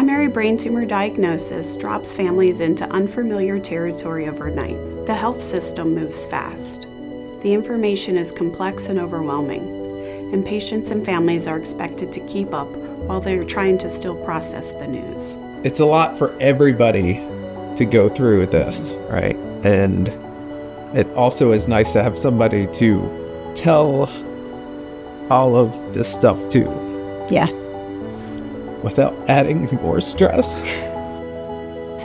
primary brain tumor diagnosis drops families into unfamiliar territory overnight. The health system moves fast. The information is complex and overwhelming, and patients and families are expected to keep up while they're trying to still process the news. It's a lot for everybody to go through this, right? And it also is nice to have somebody to tell all of this stuff to. Yeah. Without adding more stress.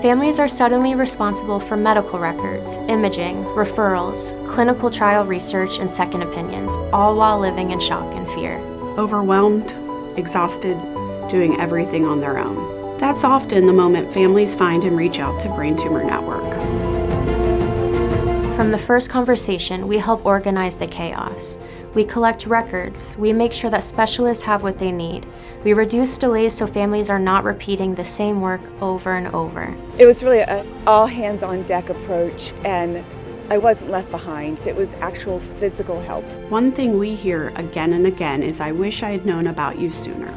Families are suddenly responsible for medical records, imaging, referrals, clinical trial research, and second opinions, all while living in shock and fear. Overwhelmed, exhausted, doing everything on their own. That's often the moment families find and reach out to Brain Tumor Network. From the first conversation, we help organize the chaos. We collect records. We make sure that specialists have what they need. We reduce delays so families are not repeating the same work over and over. It was really an all-hands-on-deck approach, and I wasn't left behind. It was actual physical help. One thing we hear again and again is, "I wish I had known about you sooner."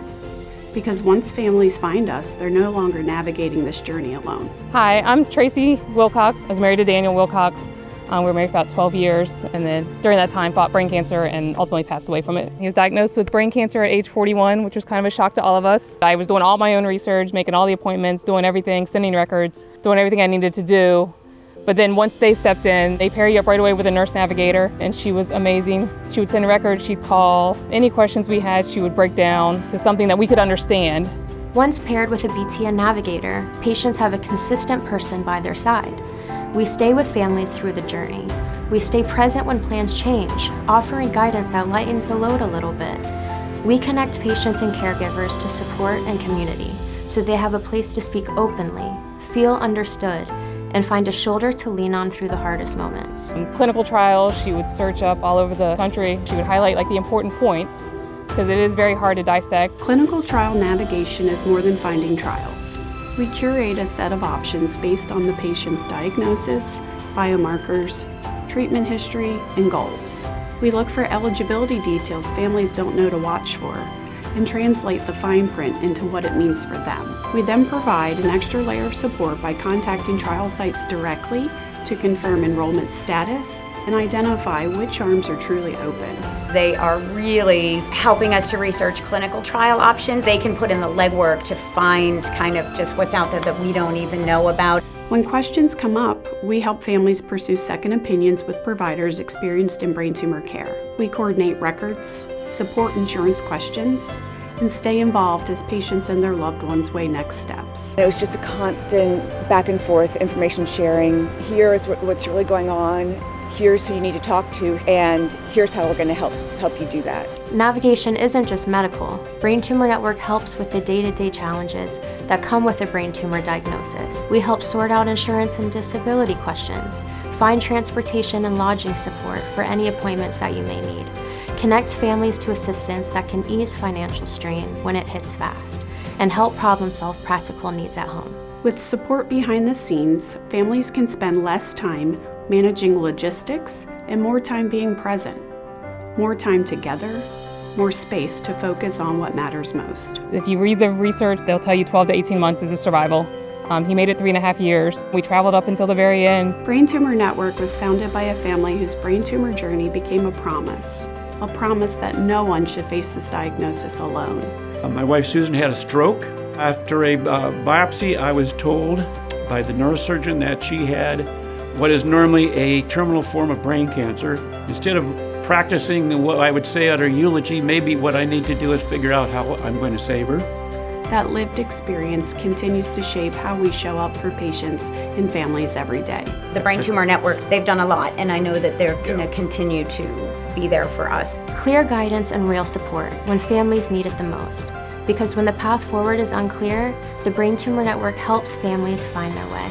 Because once families find us, they're no longer navigating this journey alone. Hi, I'm Tracy Wilcox. I was married to Daniel Wilcox. We were married for about 12 years, and then during that time fought brain cancer and ultimately passed away from it. He was diagnosed with brain cancer at age 41, which was kind of a shock to all of us. I was doing all my own research, making all the appointments, doing everything, sending records, doing everything I needed to do. But then once they stepped in, they pair you up right away with a nurse navigator, and she was amazing. She would send records, she'd call. Any questions we had, she would break down to something that we could understand. Once paired with a BTN navigator, patients have a consistent person by their side. We stay with families through the journey. We stay present when plans change, offering guidance that lightens the load a little bit. We connect patients and caregivers to support and community, so they have a place to speak openly, feel understood, and find a shoulder to lean on through the hardest moments. In clinical trials, she would search up all over the country. She would highlight like the important points, because it is very hard to dissect. Clinical trial navigation is more than finding trials. We curate a set of options based on the patient's diagnosis, biomarkers, treatment history, and goals. We look for eligibility details families don't know to watch for and translate the fine print into what it means for them. We then provide an extra layer of support by contacting trial sites directly to confirm enrollment status and identify which arms are truly open. They are really helping us to research clinical trial options. They can put in the legwork to find kind of just what's out there that we don't even know about. When questions come up, we help families pursue second opinions with providers experienced in brain tumor care. We coordinate records, support insurance questions, and stay involved as patients and their loved ones weigh next steps. It was just a constant back and forth information sharing. Here's what's really going on. Here's who you need to talk to, and here's how we're going to help you do that. Navigation isn't just medical. Brain Tumor Network helps with the day-to-day challenges that come with a brain tumor diagnosis. We help sort out insurance and disability questions, find transportation and lodging support for any appointments that you may need, connect families to assistance that can ease financial strain when it hits fast, and help problem solve practical needs at home. With support behind the scenes, families can spend less time managing logistics and more time being present. More time together, more space to focus on what matters most. If you read the research, they'll tell you 12 to 18 months is the survival. He made it 3.5 years. We traveled up until the very end. Brain Tumor Network was founded by a family whose brain tumor journey became a promise that no one should face this diagnosis alone. My wife Susan had a stroke. After a biopsy, I was told by the neurosurgeon that she had what is normally a terminal form of brain cancer. Instead of practicing what I would say at her eulogy, maybe what I need to do is figure out how I'm going to save her. That lived experience continues to shape how we show up for patients and families every day. The Brain Tumor Network, they've done a lot, and I know that they're going to continue to be there for us. Clear guidance and real support when families need it the most. Because when the path forward is unclear, the Brain Tumor Network helps families find their way.